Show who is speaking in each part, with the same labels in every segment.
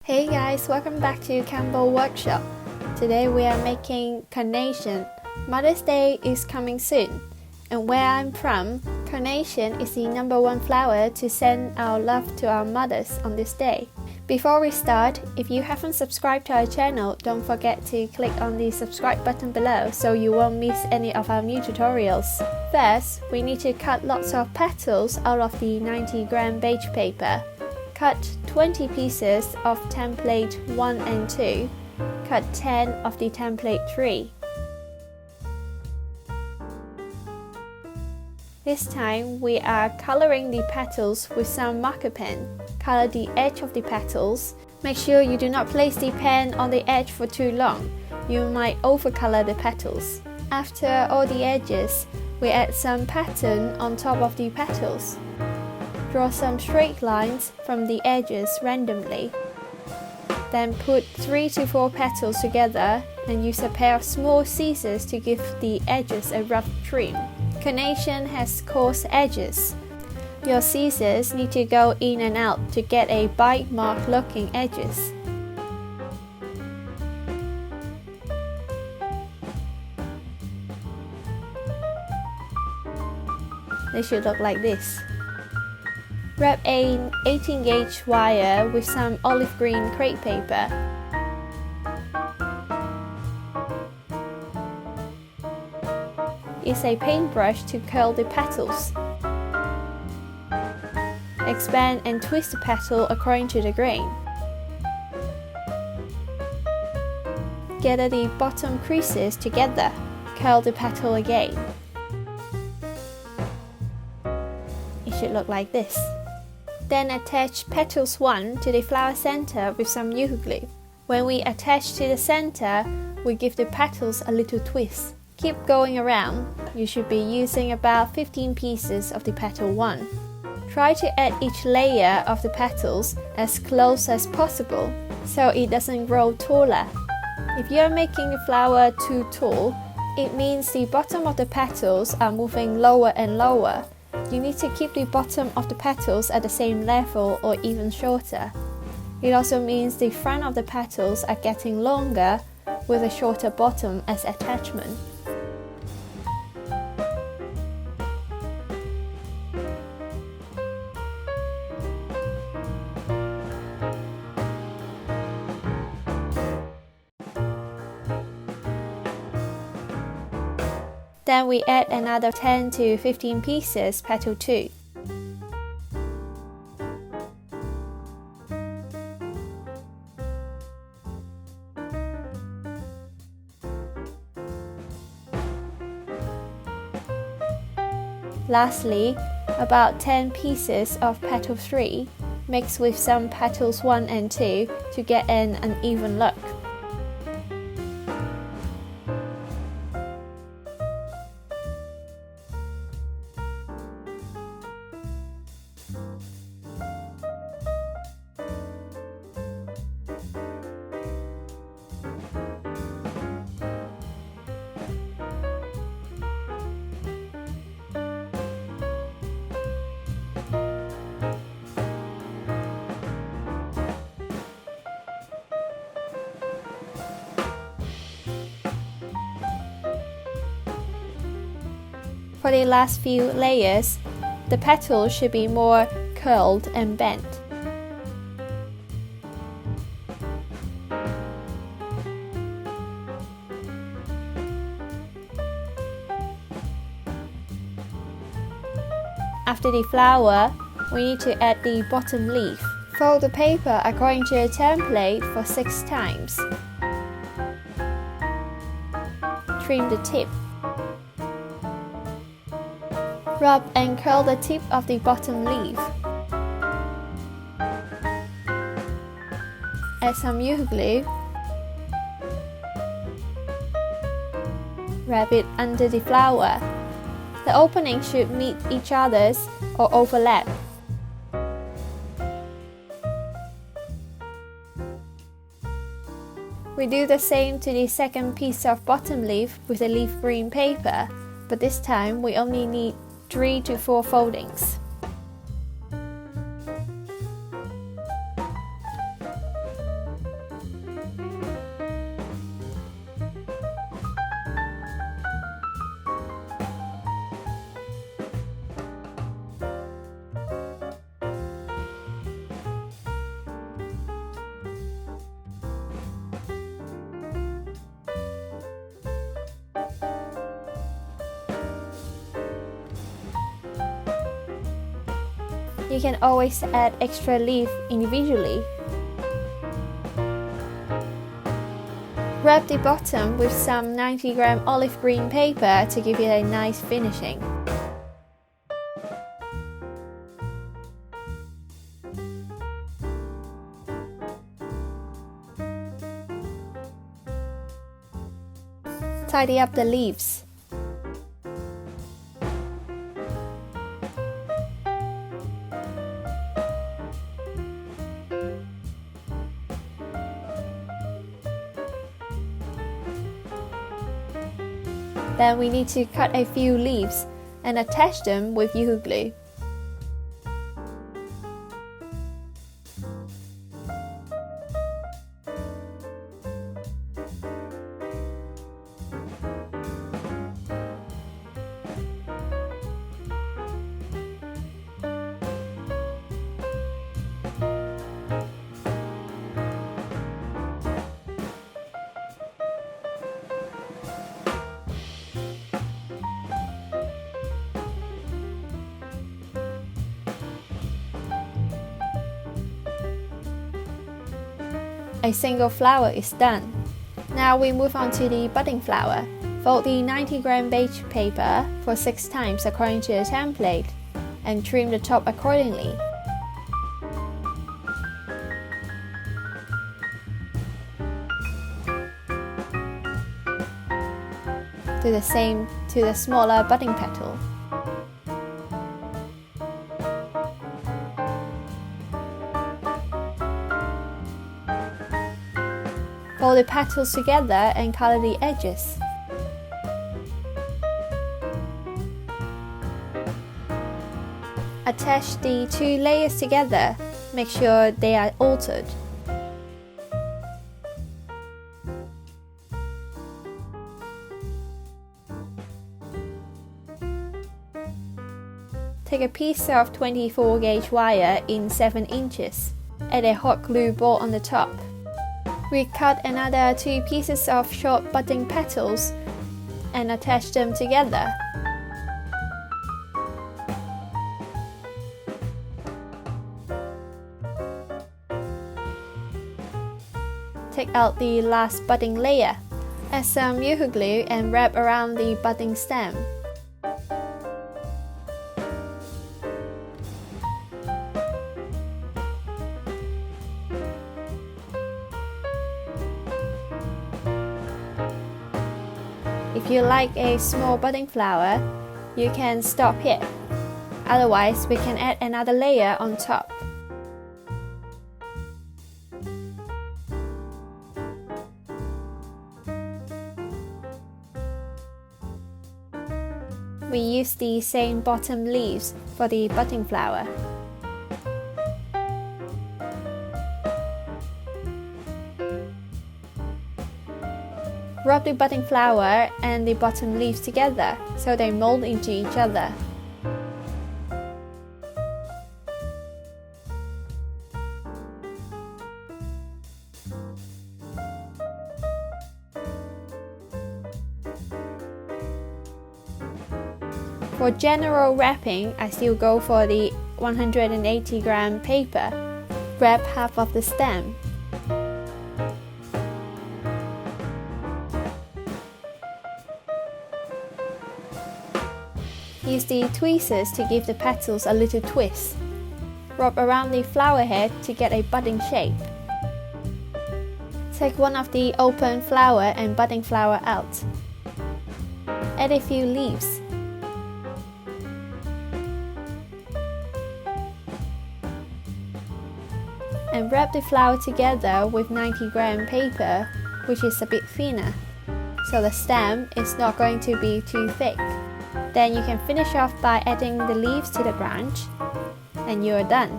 Speaker 1: Hey guys, welcome back to Campbell Workshop. Today we are making carnation. Mother's Day is coming soon, and where I'm from, carnation is the #1 flower to send our love to our mothers on this day. Before we start, if you haven't subscribed to our channel, don't forget to click on the subscribe button below so you won't miss any of our new tutorials. First, we need to cut lots of petals out of the 90-gram beige paper. Cut 20 pieces of template 1 and 2. Cut 10 of the template 3. This time we are coloring the petals with some marker pen. Color the edge of the petals. Make sure you do not place the pen on the edge for too long. You might overcolor the petals. After all the edges, we add some pattern on top of the petals. Draw some straight lines from the edges randomly. Then put 3 to 4 petals together and use a pair of small scissors to give the edges a rough trim. Carnation has coarse edges. Your scissors need to go in and out to get a bite mark looking edges. They should look like this. Wrap an 18-gauge wire with some olive green crepe paper. Use a paintbrush to curl the petals. Expand and twist the petal according to the grain. Gather the bottom creases together. Curl the petal again. It should look like this. Then attach petals 1 to the flower center with some UHU glue. When we attach to the center, we give the petals a little twist. Keep going around. You should be using about 15 pieces of the petal 1. Try to add each layer of the petals as close as possible so it doesn't grow taller. If you are making the flower too tall, it means the bottom of the petals are moving lower and lower. You need to keep the bottom of the petals at the same level or even shorter. It also means the front of the petals are getting longer with a shorter bottom as attachment. Then we add another 10 to 15 pieces petal 2. Lastly, about 10 pieces of petal 3, mixed with some petals 1 and 2 to get an uneven look. For the last few layers, the petals should be more curled and bent. After the flower, we need to add the bottom leaf. Fold the paper according to a template for 6 times. Trim the tip. Rub and curl the tip of the bottom leaf. Add some UHU glue. Wrap it under the flower. The openings should meet each other's or overlap. We do the same to the second piece of bottom leaf with the leaf green paper, but this time we only need 3 to 4 foldings. You can always add extra leaf individually. Wrap the bottom with some 90-gram olive green paper to give it a nice finishing. Tidy up the leaves. Then we need to cut a few leaves and attach them with UHU glue. A single flower is done. Now we move on to the budding flower. Fold the 90-gram beige paper for 6 times according to the template and trim the top accordingly. Do the same to the smaller budding petal. Fold the petals together and color the edges. Attach the 2 layers together. Make sure they are altered. Take a piece of 24 gauge wire in 7 inches. Add a hot glue ball on the top. We cut another 2 pieces of short budding petals and attach them together. Take out the last budding layer. Add some UHU glue and wrap around the budding stem. If you like a small budding flower, you can stop here. Otherwise, we can add another layer on top. We use the same bottom leaves for the budding flower. Rub the budding flower and the bottom leaves together so they mold into each other. For general wrapping, I still go for the 180-gram paper. Wrap half of the stem. Use the tweezers to give the petals a little twist. Rub around the flower head to get a budding shape. Take one of the open flower and budding flower out. Add a few leaves. And wrap the flower together with 90-gram paper, which is a bit thinner, so the stem is not going to be too thick. Then you can finish off by adding the leaves to the branch, and you're done.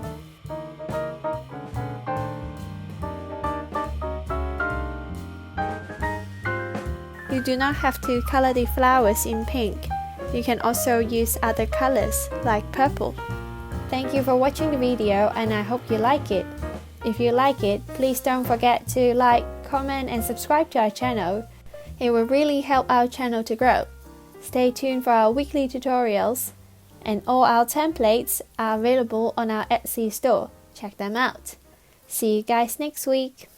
Speaker 1: You do not have to color the flowers in pink. You can also use other colors like purple. Thank you for watching the video and I hope you like it. If you like it, please don't forget to like, comment and subscribe to our channel. It will really help our channel to grow. Stay tuned for our weekly tutorials. And all our templates are available on our Etsy store. Check them out. See you guys next week.